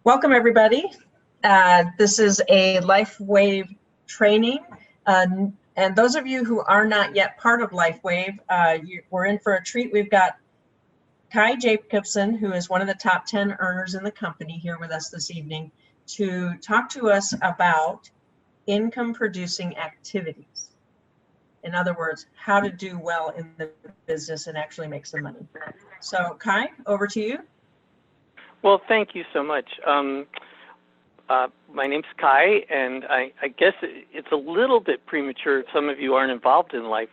Welcome, everybody. This is a LifeWave training. And those of you who are not yet part of LifeWave, we're in for a treat. We've got Kai Jacobson, who is one of the top 10 earners in the company, here with us this evening to talk to us about income-producing activities. In other words, how to do well in the business and actually make some money. So, Kai, over to you. Well, thank you so much. My name's Kai, and I guess it's a little bit premature if some of you aren't involved in LifeWave,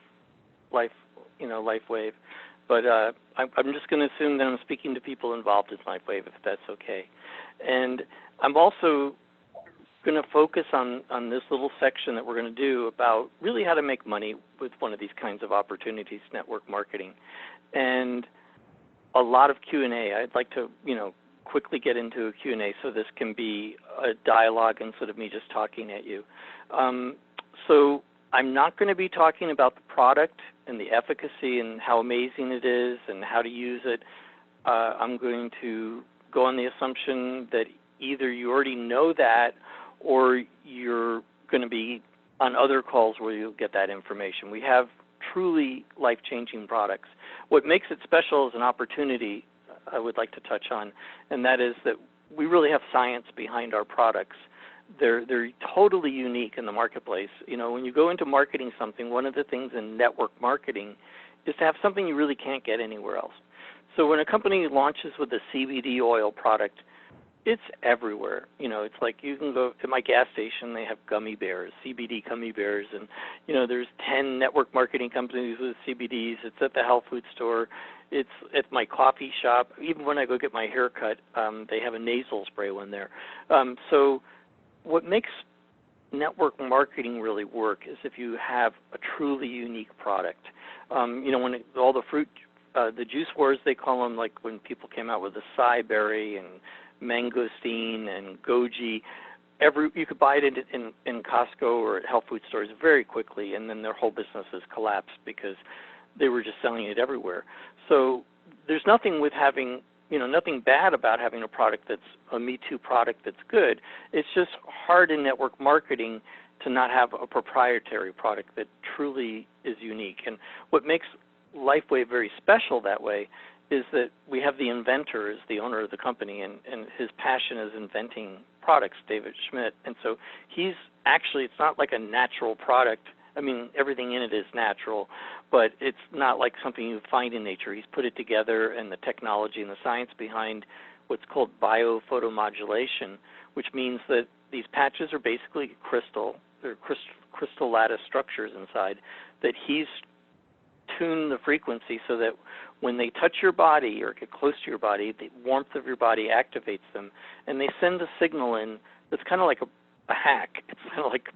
but I'm just going to assume that I'm speaking to people involved in LifeWave, if that's okay. And I'm also going to focus on this little section that we're going to do about really how to make money with one of these kinds of opportunities, network marketing, and a lot of Q&A. I'd like to, quickly get into a Q&A so this can be a dialogue instead of me just talking at you. So I'm not going to be talking about the product and the efficacy and how amazing it is and how to use it. I'm going to go on the assumption that either you already know that or you're going to be on other calls where you'll get that information. We have truly life-changing products. What makes it special is an opportunity I would like to touch on, and that is that we really have science behind our products. They're totally unique in the marketplace. When you go into marketing something, one of the things in network marketing is to have something you really can't get anywhere else. So when a company launches with a CBD oil product, it's everywhere. It's like you can go to my gas station, they have gummy bears, CBD gummy bears, and, there's 10 network marketing companies with CBDs. It's at the health food store. It's at my coffee shop. Even when I go get my hair cut, they have a nasal spray one there. So what makes network marketing really work is if you have a truly unique product. When all the fruit, the juice wars, they call them, like when people came out with acai berry and mangosteen and goji, you could buy it in Costco or at health food stores very quickly, and then their whole businesses collapsed because they were just selling it everywhere. So there's nothing with having, nothing bad about having a product that's a Me Too product that's good. It's just hard in network marketing to not have a proprietary product that truly is unique. And what makes LifeWave very special that way is that we have the inventor as the owner of the company, and his passion is inventing products, David Schmidt. And so he's actually, it's not like a natural product. I mean, everything in it is natural, but it's not like something you find in nature. He's put it together, and the technology and the science behind what's called biophotomodulation, which means that these patches are basically crystal. They're crystal lattice structures inside that he's tuned the frequency so that when they touch your body or get close to your body, the warmth of your body activates them, and they send a signal in that's kind of like a hack. It's kind of like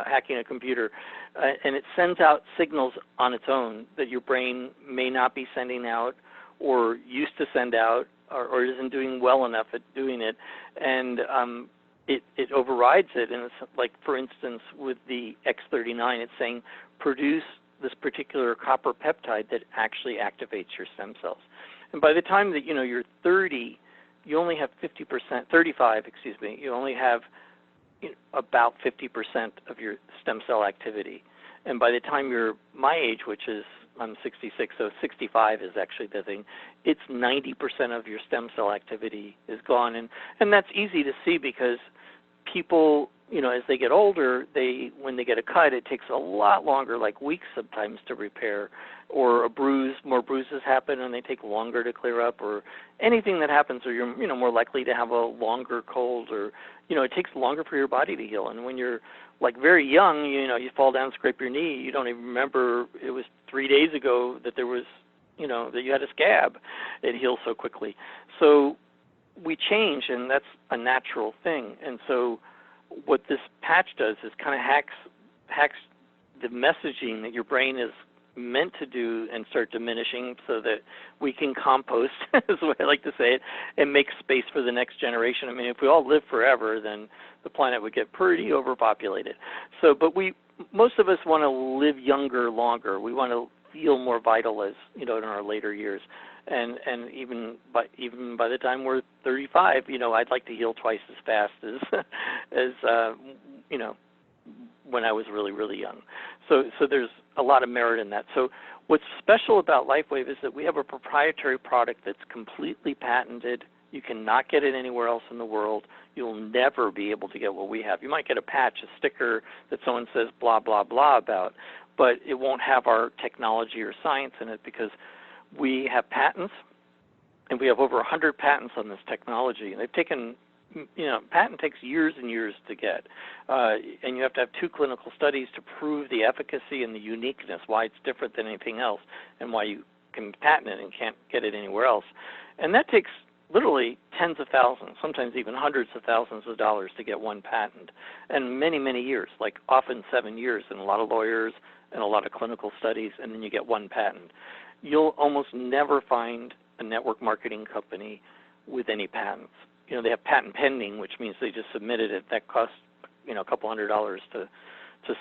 hacking a computer, and it sends out signals on its own that your brain may not be sending out or used to send out or isn't doing well enough at doing it, and it overrides it. And it's like, for instance, with the X39, it's saying produce this particular copper peptide that actually activates your stem cells. And by the time that you're 30, you only have 35, you only have about 50% of your stem cell activity. And by the time you're my age, which is, I'm 66, so 65 is actually the thing, it's 90% of your stem cell activity is gone. And that's easy to see because people, as they get older, when they get a cut, it takes a lot longer, like weeks sometimes, to repair, or a bruise, more bruises happen and they take longer to clear up, or anything that happens, or you're more likely to have a longer cold, or it takes longer for your body to heal. And when you're like very young, you fall down, scrape your knee, you don't even remember it was 3 days ago that there was, that you had a scab. It heals so quickly. So we change, and that's a natural thing. And so what this patch does is kind of hacks the messaging that your brain is meant to do and start diminishing so that we can compost, is the way I like to say it, and make space for the next generation. I mean, if we all live forever, then the planet would get pretty overpopulated. So, but most of us want to live younger, longer. We want to feel more vital as, in our later years. And even by the time we're 35, I'd like to heal twice as fast as when I was really, really young. So there's a lot of merit in that. So what's special about LifeWave is that we have a proprietary product that's completely patented. You cannot get it anywhere else in the world. You'll never be able to get what we have. You might get a patch, a sticker that someone says blah, blah, blah about, but it won't have our technology or science in it because we have patents, and we have over 100 patents on this technology. And they've taken, patent takes years and years to get. And you have to have 2 clinical studies to prove the efficacy and the uniqueness, why it's different than anything else, and why you can patent it and can't get it anywhere else. And that takes literally tens of thousands, sometimes even hundreds of thousands of dollars to get one patent, and many, many years, like often 7 years, and a lot of lawyers and a lot of clinical studies, and then you get one patent. You'll almost never find a network marketing company with any patents. They have patent pending, which means they just submitted it. That costs, a couple $100s to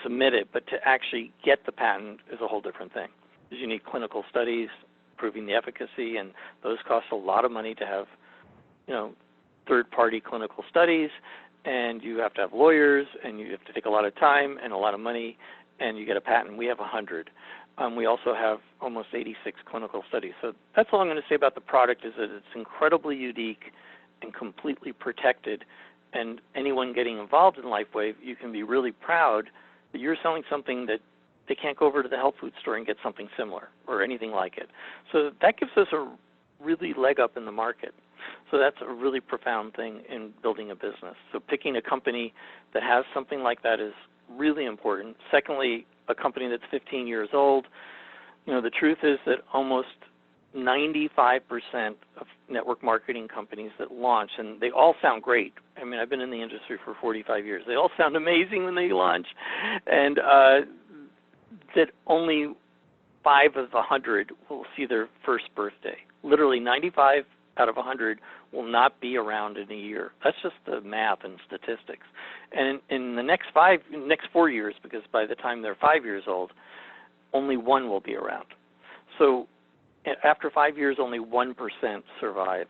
submit it, but to actually get the patent is a whole different thing. You need clinical studies proving the efficacy, and those cost a lot of money to have, third-party clinical studies, and you have to have lawyers, and you have to take a lot of time and a lot of money, and you get a patent. We have 100. We also have almost 86 clinical studies. So that's all I'm going to say about the product, is that it's incredibly unique and completely protected, and anyone getting involved in LifeWave, you can be really proud that you're selling something that they can't go over to the health food store and get something similar or anything like it. So that gives us a really leg up in the market. So that's a really profound thing in building a business. So picking a company that has something like that is really important. Secondly, a company that's 15 years old. The truth is that almost 95% of network marketing companies that launch, and they all sound great. I mean, I've been in the industry for 45 years. They all sound amazing when they launch. And that only 5 of 100 will see their first birthday. Literally 95 out of 100 will not be around in a year. That's just the math and statistics. And in the next 4 years, because by the time they're 5 years old, only 1 will be around. So after 5 years, only 1% survive.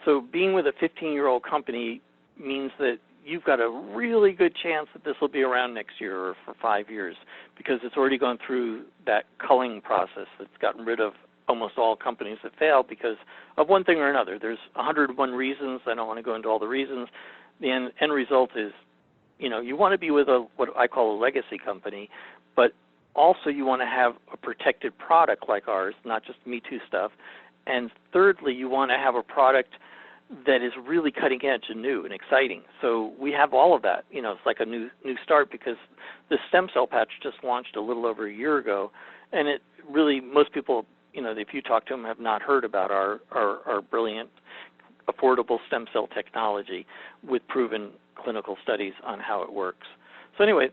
So being with a 15-year-old company means that you've got a really good chance that this will be around next year or for 5 years, because it's already gone through that culling process that's gotten rid of almost all companies that fail because of one thing or another. There's 101 reasons. I don't want to go into all the reasons. The end result is, you want to be with what I call a legacy company, but also you want to have a protected product like ours, not just Me Too stuff. And thirdly, you want to have a product that is really cutting edge and new and exciting. So we have all of that. It's like a new start, because the stem cell patch just launched a little over a year ago, and it really, most people, if you talk to them, have not heard about our brilliant, affordable stem cell technology with proven clinical studies on how it works. So anyway,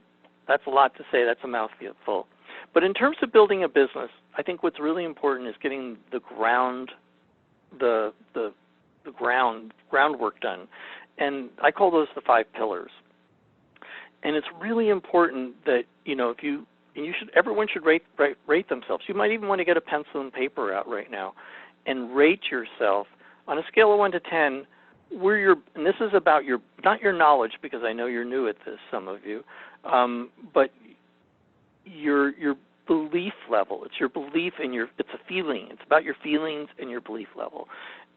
that's a lot to say. That's a mouthful. But in terms of building a business, I think what's really important is getting the groundwork done. And I call those the 5 pillars. And it's really important that, everyone should rate themselves. You might even want to get a pencil and paper out right now and rate yourself on a scale of 1 to 10. And this is about not your knowledge, because I know you're new at this, some of you, but your belief level. It's your belief and it's a feeling. It's about your feelings and your belief level.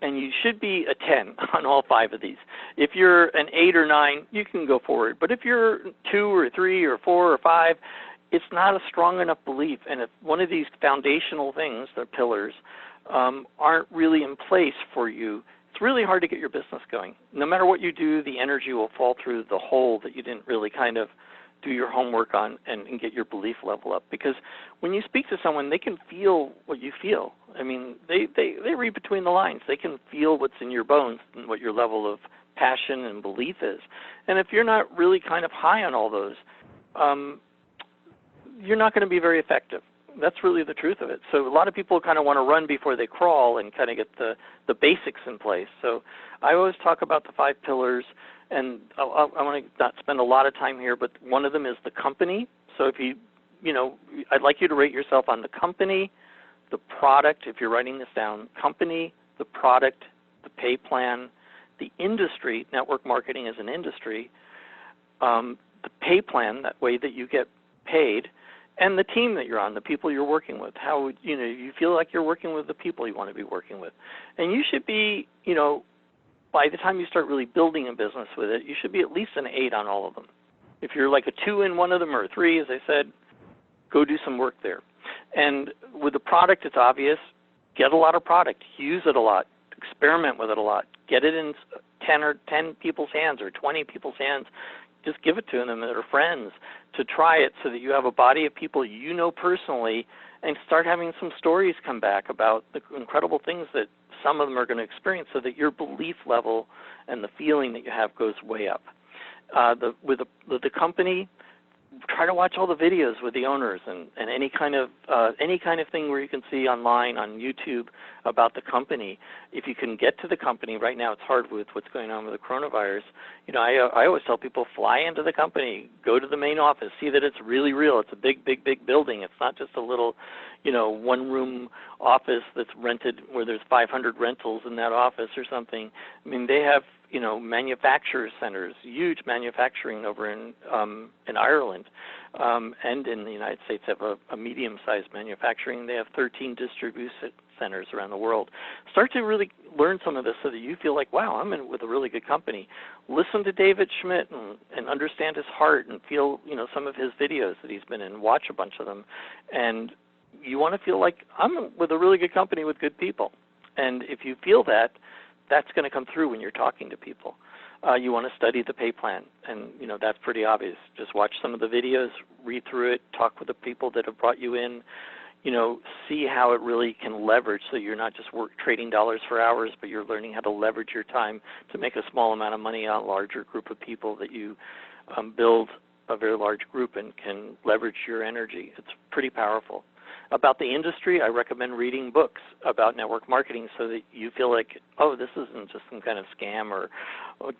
And you should be a 10 on all 5 of these. If you're an 8 or 9, you can go forward. But if you're 2 or 3 or 4 or 5, it's not a strong enough belief. And if one of these foundational things, the pillars, aren't really in place for you, it's really hard to get your business going. No matter what you do, the energy will fall through the hole that you didn't really kind of do your homework on and get your belief level up. Because when you speak to someone, they can feel what you feel. I mean, they read between the lines. They can feel what's in your bones and what your level of passion and belief is. And if you're not really kind of high on all those, you're not going to be very effective. That's really the truth of it. So a lot of people kind of want to run before they crawl and kind of get the basics in place. So I always talk about the 5 pillars, and I want to not spend a lot of time here, but one of them is the company. So if I'd like you to rate yourself on the company, the product, if you're writing this down, company, the product, the pay plan, the industry, network marketing as an industry, the pay plan, that way that you get paid, and the team that you're on, the people you're working with. How you feel like you're working with the people you want to be working with. And you should be, by the time you start really building a business with it, you should be at least an 8 on all of them. If you're like a 2 in one of them or a 3, as I said, go do some work there. And with the product, it's obvious. Get a lot of product. Use it a lot. Experiment with it a lot. Get it in 10 people's hands or 20 people's hands. Just give it to them that are friends to try it so that you have a body of people you know personally, and start having some stories come back about the incredible things that some of them are going to experience, so that your belief level and the feeling that you have goes way up. With the company, try to watch all the videos with the owners and any kind of thing where you can see online on YouTube about the company. If you can get to the company, right now it's hard with what's going on with the coronavirus. I always tell people, fly into the company, go to the main office, see that it's really real. It's a big building. It's not just a little, one-room office that's rented where there's 500 rentals in that office or something. I mean, they have manufacturer centers, huge manufacturing over in Ireland, and in the United States have a medium-sized manufacturing. They have 13 distribution centers around the world. Start to really learn some of this so that you feel like, wow, I'm in with a really good company. Listen to David Schmidt and understand his heart and feel, some of his videos that he's been in. Watch a bunch of them. And you want to feel like I'm with a really good company with good people. And if you feel that, that's going to come through when you're talking to people. You want to study the pay plan, and that's pretty obvious. Just watch some of the videos, read through it, talk with the people that have brought you in, see how it really can leverage, so you're not just trading dollars for hours, but you're learning how to leverage your time to make a small amount of money on a larger group of people, that you build a very large group and can leverage your energy. It's pretty powerful. About the industry, I recommend reading books about network marketing so that you feel like, oh, this isn't just some kind of scam or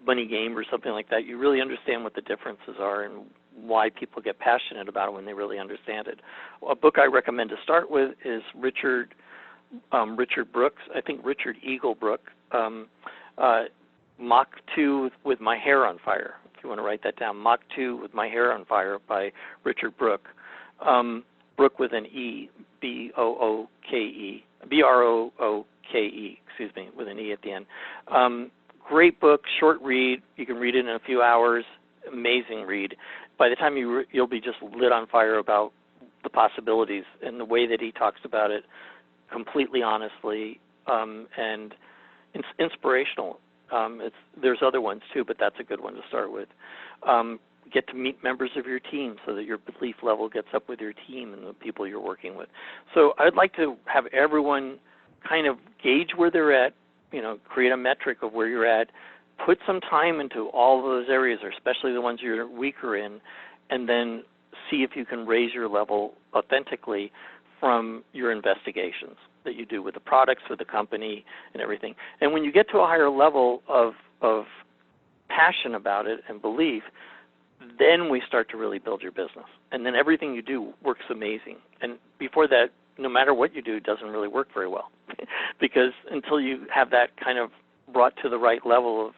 money game or something like that. You really understand what the differences are and why people get passionate about it when they really understand it. A book I recommend to start with is Richard Brooks, I think Richard Eagle Brooke, Mach 2 with My Hair on Fire, if you want to write that down. Mach 2 with My Hair on Fire by Richard Brooke. Brooke with an E, B-R-O-O-K-E, with an E at the end. Great book, short read. You can read it in a few hours. Amazing read. By the time you'll be just lit on fire about the possibilities and the way that he talks about it, completely honestly, and it's inspirational. There's other ones too, but that's a good one to start with. Get to meet members of your team so that your belief level gets up with your team and the people you're working with. So I'd like to have everyone kind of gauge where they're at, create a metric of where you're at, put some time into all of those areas, or especially the ones you're weaker in, and then see if you can raise your level authentically from your investigations that you do with the products, with the company, and everything. And when you get to a higher level of passion about it and belief, then we start to really build your business. And then everything you do works amazing. And before that, no matter what you do, it doesn't really work very well. Because until you have that kind of brought to the right level of,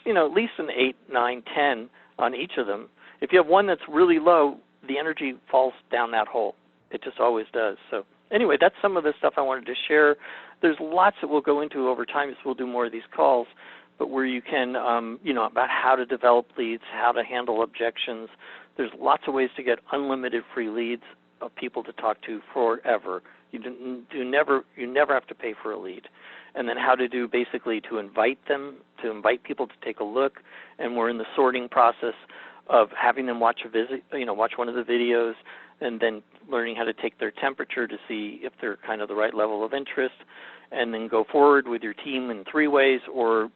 at least an 8, 9, 10 on each of them, if you have one that's really low, the energy falls down that hole. It just always does. So anyway, that's some of the stuff I wanted to share. There's lots that we'll go into over time as we'll do more of these calls, but where you can, about how to develop leads, how to handle objections. There's lots of ways to get unlimited free leads of people to talk to forever. You never have to pay for a lead. And then how to do basically to invite people to take a look. And we're in the sorting process of having them watch watch one of the videos, and then learning how to take their temperature to see if they're kind of the right level of interest, and then go forward with your team in 3 ways, or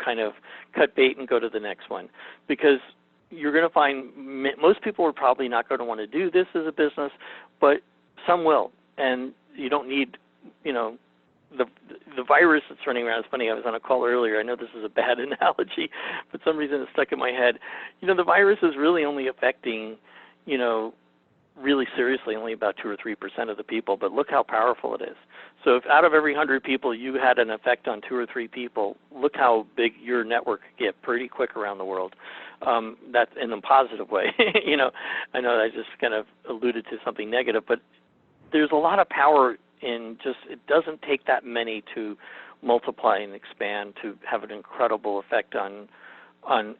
kind of cut bait and go to the next one. Because you're going to find most people are probably not going to want to do this as a business, but some will. And you don't need, the virus that's running around. It's funny, I was on a call earlier. I know this is a bad analogy, but for some reason it stuck in my head. The virus is really only affecting, really seriously only about 2 or 3% of the people, but look how powerful it is. So if out of every 100 people you had an effect on 2 or 3 people, look how big your network could get pretty quick around the world. That's in a positive way. You know, I know I just kind of alluded to something negative, but there's a lot of power in just, it doesn't take that many to multiply and expand to have an incredible effect on,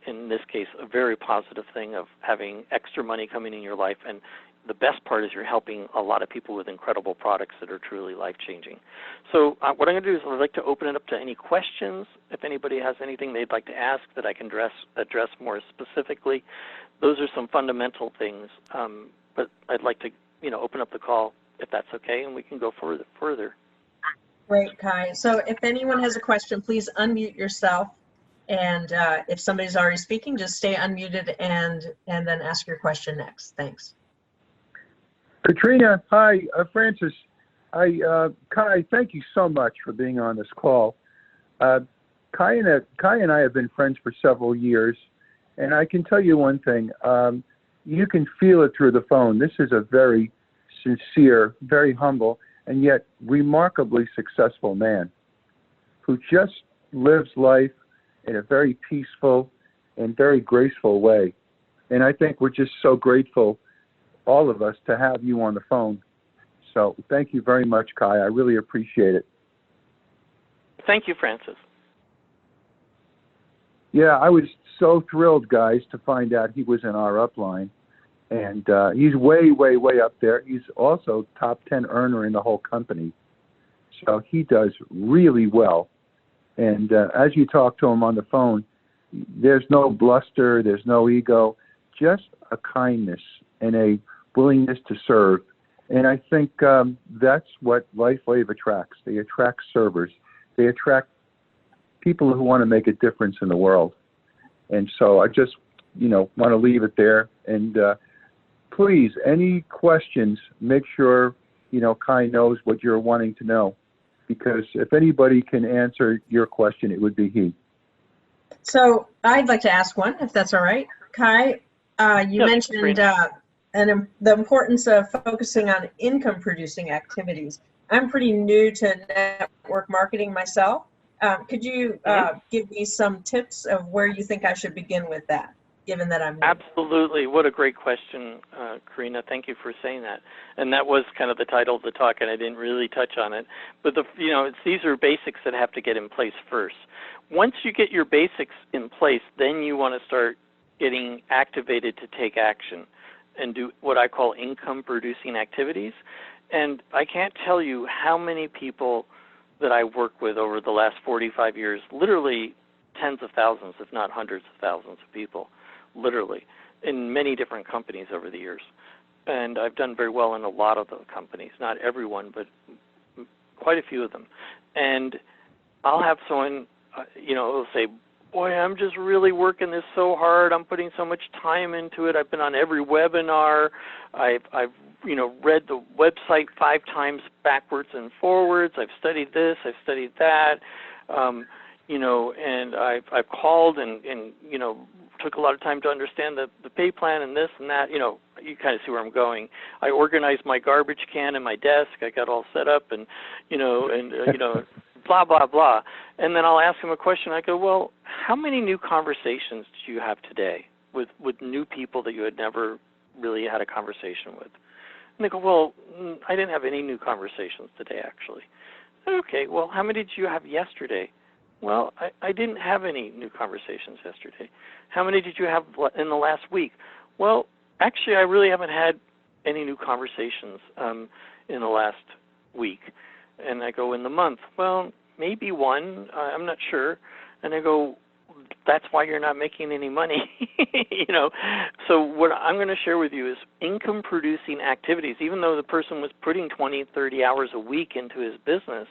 in this case, a very positive thing of having extra money coming in your life. And the best part is you're helping a lot of people with incredible products that are truly life-changing. So what I'm going to do is I'd like to open it up to any questions. If anybody has anything they'd like to ask that I can address more specifically. Those are some fundamental things, but I'd like to, you know, open up the call if that's okay, and we can go further. Great, Kai. So if anyone has a question, please unmute yourself. And if somebody's already speaking, just stay unmuted and then ask your question next. Thanks. Katrina, hi, Francis. Kai, thank you so much for being on this call. Kai and I have been friends for several years, and I can tell you one thing. You can feel it through the phone. This is a very sincere, very humble, and yet remarkably successful man who just lives life in a very peaceful and very graceful way. And I think we're just so grateful, all of us, to have you on the phone. So thank you very much, Kai. I really appreciate it. Thank you, Francis. Yeah, I was so thrilled, guys, to find out he was in our upline. And he's way, way, way up there. He's also top 10 earner in the whole company. So he does really well. And as you talk to him on the phone, there's no bluster, there's no ego, just a kindness and a willingness to serve. And I think that's what LifeWave attracts. They attract servers. They attract people who want to make a difference in the world. And so I just, want to leave it there. And please, any questions, make sure, Kai knows what you're wanting to know. Because if anybody can answer your question, it would be he. So I'd like to ask one, if that's all right. Kai, you mentioned the importance of focusing on income-producing activities. I'm pretty new to network marketing myself. Could you give me some tips of where you think I should begin with that, given that I'm new? Absolutely. What a great question, Karina. Thank you for saying that. And that was kind of the title of the talk, and I didn't really touch on it. But these are basics that have to get in place first. Once you get your basics in place, then you want to start getting activated to take action and do what I call income-producing activities. And I can't tell you how many people that I work with over the last 45 years, literally tens of thousands, if not hundreds of thousands of people, literally, in many different companies over the years. And I've done very well in a lot of the companies, not everyone, but quite a few of them. And I'll have someone, who'll say, boy, I'm just really working this so hard. I'm putting so much time into it. I've been on every webinar. I've read the website 5 times backwards and forwards. I've studied this. I've studied that. And I've called and took a lot of time to understand the pay plan and this and that. You kind of see where I'm going. I organized my garbage can in my desk. I got all set up and blah, blah, blah. And then I'll ask them a question. I go, well, how many new conversations did you have today with new people that you had never really had a conversation with? And they go, well, I didn't have any new conversations today, actually. Okay, well, how many did you have yesterday? Well, I didn't have any new conversations yesterday. How many did you have in the last week? Well, actually, I really haven't had any new conversations in the last week. And I go, in the month? Well, maybe one. I'm not sure. And I go, that's why you're not making any money. So what I'm going to share with you is income-producing activities. Even though the person was putting 20, 30 hours a week into his business,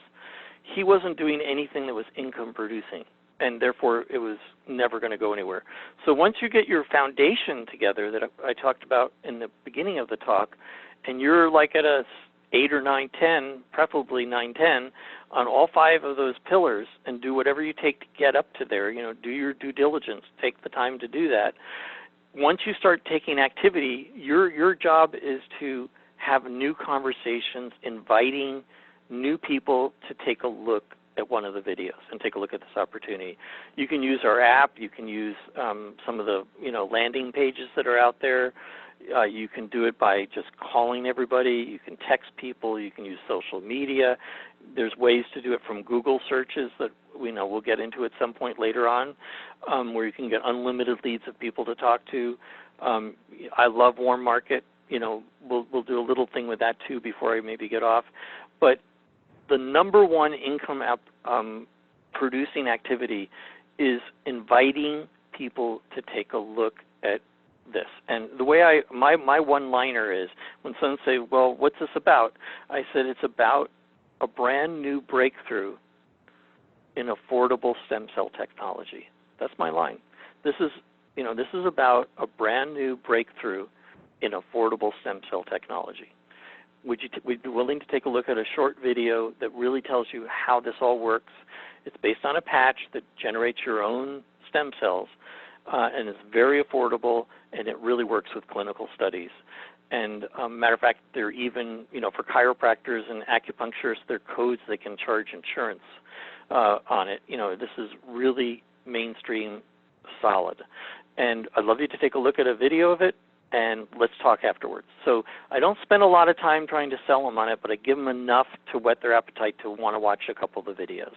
he wasn't doing anything that was income-producing, and therefore it was never going to go anywhere. So once you get your foundation together that I talked about in the beginning of the talk, and you're like at a 8 or 9, 10, preferably 9, 10, on all 5 of those pillars, and do whatever you take to get up to there. Do your due diligence. Take the time to do that. once you start taking activity, your job is to have new conversations, inviting new people to take a look at one of the videos and take a look at this opportunity. You can use our app. You can use some of the landing pages that are out there. You can do it by just calling everybody. You can text people. You can use social media. There's ways to do it from Google searches that we'll get into at some point later on, where you can get unlimited leads of people to talk to. I love Warm Market. We'll do a little thing with that too before I maybe get off. But the number one income producing activity is inviting people to take a look at this. And the way my one-liner is, when someone say, well, what's this about? I said it's about a brand new breakthrough in affordable stem cell technology. That's my line. This is about a brand new breakthrough in affordable stem cell technology. Would you be willing to take a look at a short video that really tells you how this all works? It's based on a patch that generates your own stem cells, and it's very affordable, and it really works with clinical studies. And matter of fact, they're even, for chiropractors and acupuncturists, there are codes they can charge insurance on it. This is really mainstream, solid. And I'd love you to take a look at a video of it, and let's talk afterwards. So I don't spend a lot of time trying to sell them on it, but I give them enough to whet their appetite to want to watch a couple of the videos.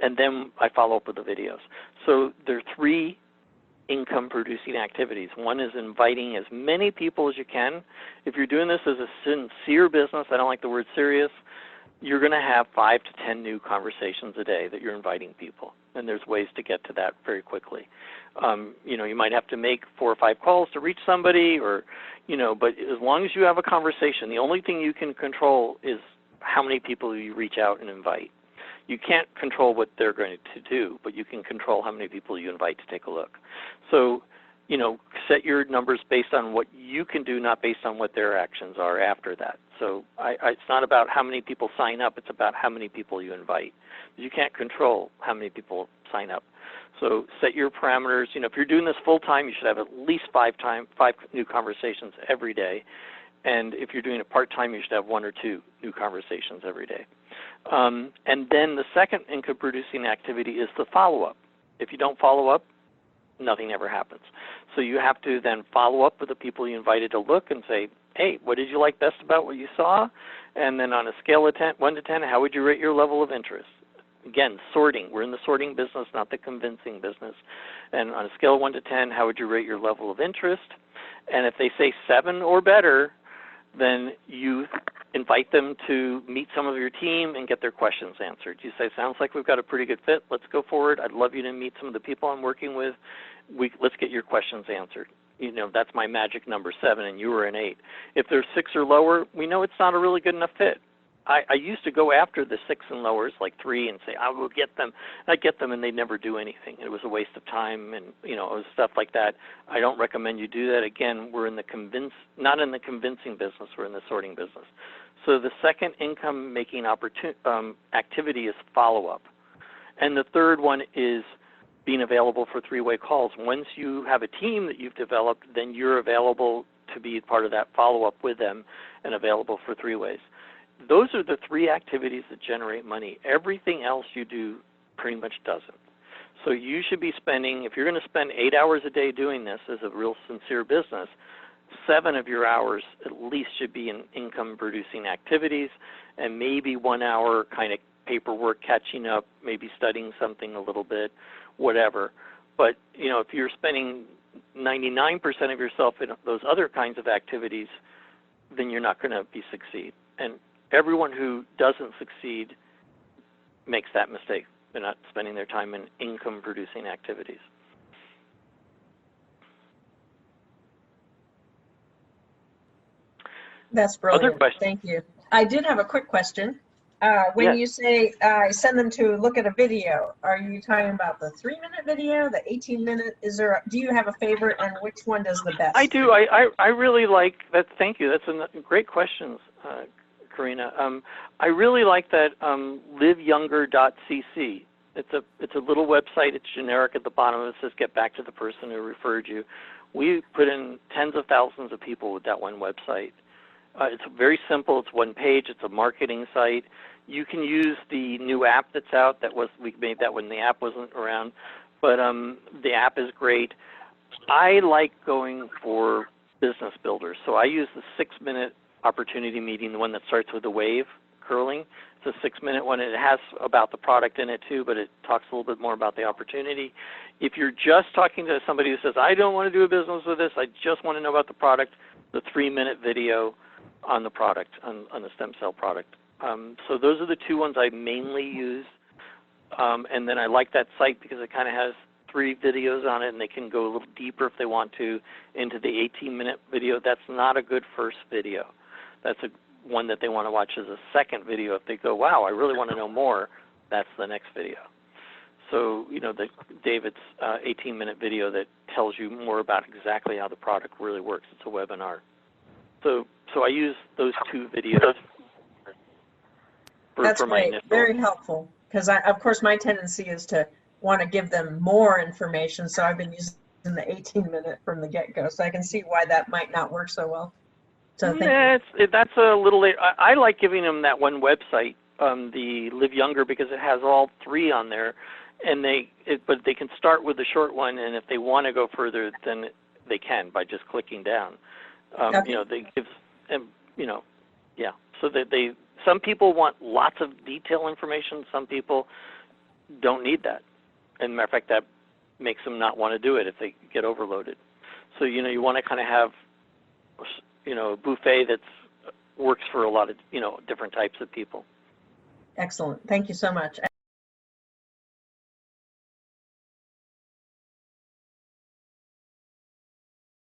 And then I follow up with the videos. So there are 3 income-producing activities. One is inviting as many people as you can. If you're doing this as a sincere business, I don't like the word serious, you're going to have 5 to 10 new conversations a day that you're inviting people. And there's ways to get to that very quickly. You might have to make 4 or 5 calls to reach somebody, but as long as you have a conversation, the only thing you can control is how many people you reach out and invite. You can't control what they're going to do, but you can control how many people you invite to take a look. So, set your numbers based on what you can do, not based on what their actions are after that. So it's not about how many people sign up, it's about how many people you invite. You can't control how many people sign up. So set your parameters. If you're doing this full-time, you should have at least 5 new conversations every day. And if you're doing it part-time, you should have 1 or 2 new conversations every day. And then the second income-producing activity is the follow-up. If you don't follow up, nothing ever happens. So you have to then follow up with the people you invited to look and say, hey, what did you like best about what you saw? And then on a scale of 1 to 10, how would you rate your level of interest? Again, sorting. We're in the sorting business, not the convincing business. And on a scale of 1 to 10, how would you rate your level of interest? And if they say 7 or better, then you invite them to meet some of your team and get their questions answered. You say, sounds like we've got a pretty good fit. Let's go forward. I'd love you to meet some of the people I'm working with. Let's get your questions answered. That's my magic number, 7, and you were an 8. If they're 6 or lower, we know it's not a really good enough fit. I used to go after the 6 and lowers, like 3, and say, I will get them. I'd get them, and they'd never do anything. It was a waste of time, and, it was stuff like that. I don't recommend you do that. Again, we're in the not in the convincing business. We're in the sorting business. So the second income-making activity is follow-up. And the third one is being available for 3-way calls. Once you have a team that you've developed, then you're available to be part of that follow-up with them and available for 3-ways. Those are the 3 activities that generate money. Everything else you do pretty much doesn't. So you should be spending, if you're going to spend 8 hours a day doing this as a real sincere business, 7 of your hours at least should be in income-producing activities, and maybe 1 hour kind of paperwork, catching up, maybe studying something a little bit, whatever. But, if you're spending 99% of yourself in those other kinds of activities, then you're not going to succeed. And everyone who doesn't succeed makes that mistake. They're not spending their time in income-producing activities. That's brilliant. Other questions? Thank you. I did have a quick question. When Yes. you say send them to look at a video, are you talking about the 3-minute video, the 18-minute? Do you have a favorite, and which one does the best? I do. I really like that. Thank you. That's a great question, Karina. I really like that liveyounger.cc. It's a little website. It's generic at the bottom. It says get back to the person who referred you. We put in tens of thousands of people with that one website. It's very simple. It's one page. It's a marketing site. You can use the new app that's out. We made that when the app wasn't around, but the app is great. I like going for business builders, so I use the 6-minute opportunity meeting, the one that starts with the wave curling. It's a 6-minute one. It has about the product in it too, but it talks a little bit more about the opportunity. If you're just talking to somebody who says, I don't want to do a business with this, I just want to know about the product, the 3-minute video on the product, on the stem cell product. So those are the two ones I mainly use. And then I like that site because it kind of has 3 videos on it, and they can go a little deeper if they want to into the 18-minute video. That's not a good first video. That's one that they want to watch as a second video. If they go, wow, I really want to know more, that's the next video. So, you know, David's 18-minute video that tells you more about exactly how the product really works. It's a webinar. So I use those 2 videos. That's great. Very helpful. Because, of course, my tendency is to want to give them more information. So I've been using the 18-minute from the get-go. So I can see why that might not work so well. So that's a little late. I like giving them that one website, the Live Younger, because it has all 3 on there, and but they can start with the short one, and if they want to go further, then they can by just clicking down. Okay. You know, they give, you know, yeah. So that some people want lots of detailed information. Some people don't need that. And matter of fact, that makes them not want to do it if they get overloaded. So, you know, you want to kind of have, you know, a buffet that works for a lot of, you know, different types of people. Excellent. Thank you so much.